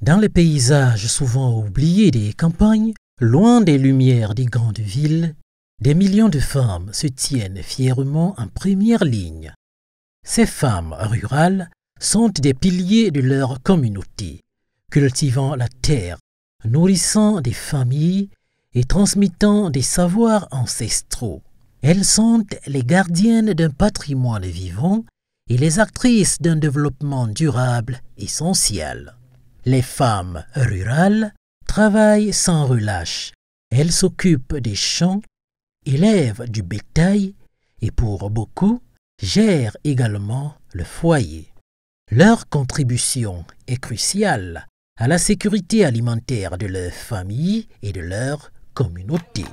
Dans les paysages souvent oubliés des campagnes, loin des lumières des grandes villes, des millions de femmes se tiennent fièrement en première ligne. Ces femmes rurales sont des piliers de leur communauté, cultivant la terre, nourrissant des familles et transmettant des savoirs ancestraux. Elles sont les gardiennes d'un patrimoine vivant et les actrices d'un développement durable essentiel. Les femmes rurales travaillent sans relâche. Elles s'occupent des champs, élèvent du bétail et pour beaucoup, gèrent également le foyer. Leur contribution est cruciale à la sécurité alimentaire de leur famille et de leur communauté.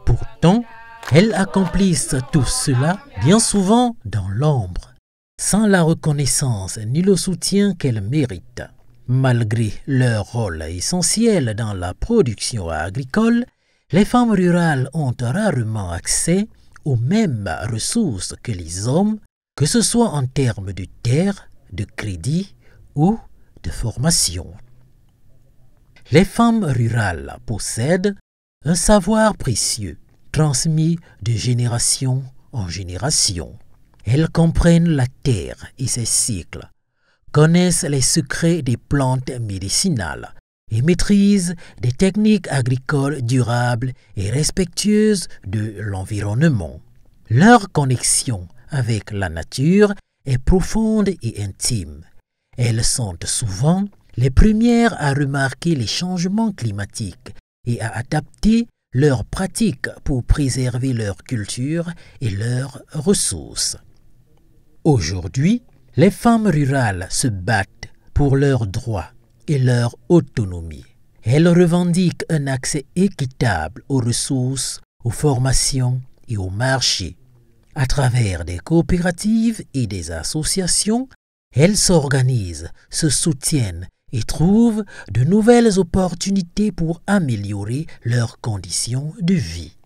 Pourtant, elles accomplissent tout cela bien souvent dans l'ombre, sans la reconnaissance ni le soutien qu'elles méritent. Malgré leur rôle essentiel dans la production agricole, les femmes rurales ont rarement accès aux mêmes ressources que les hommes, que ce soit en termes de terre, de crédit ou de formation. Les femmes rurales possèdent un savoir précieux, transmis de génération en génération. Elles comprennent la terre et ses cycles, connaissent les secrets des plantes médicinales et maîtrisent des techniques agricoles durables et respectueuses de l'environnement. Leur connexion avec la nature est profonde et intime. Elles sont souvent les premières à remarquer les changements climatiques et à adapter leurs pratiques pour préserver leur culture et leurs ressources. Aujourd'hui, les femmes rurales se battent pour leurs droits et leur autonomie. Elles revendiquent un accès équitable aux ressources, aux formations et aux marchés. À travers des coopératives et des associations, elles s'organisent, se soutiennent et trouvent de nouvelles opportunités pour améliorer leurs conditions de vie.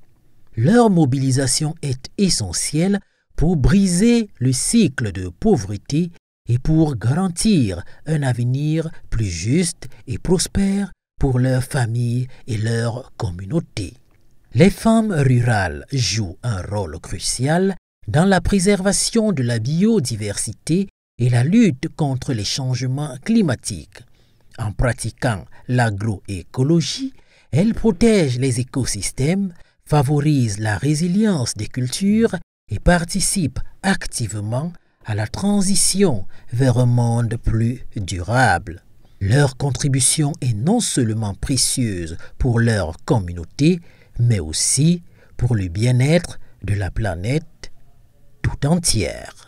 Leur mobilisation est essentielle pour briser le cycle de pauvreté et pour garantir un avenir plus juste et prospère pour leurs familles et leur communauté. Les femmes rurales jouent un rôle crucial dans la préservation de la biodiversité et la lutte contre les changements climatiques. En pratiquant l'agroécologie, elles protègent les écosystèmes, favorisent la résilience des cultures et participent activement à la transition vers un monde plus durable. Leur contribution est non seulement précieuse pour leur communauté, mais aussi pour le bien-être de la planète tout entière.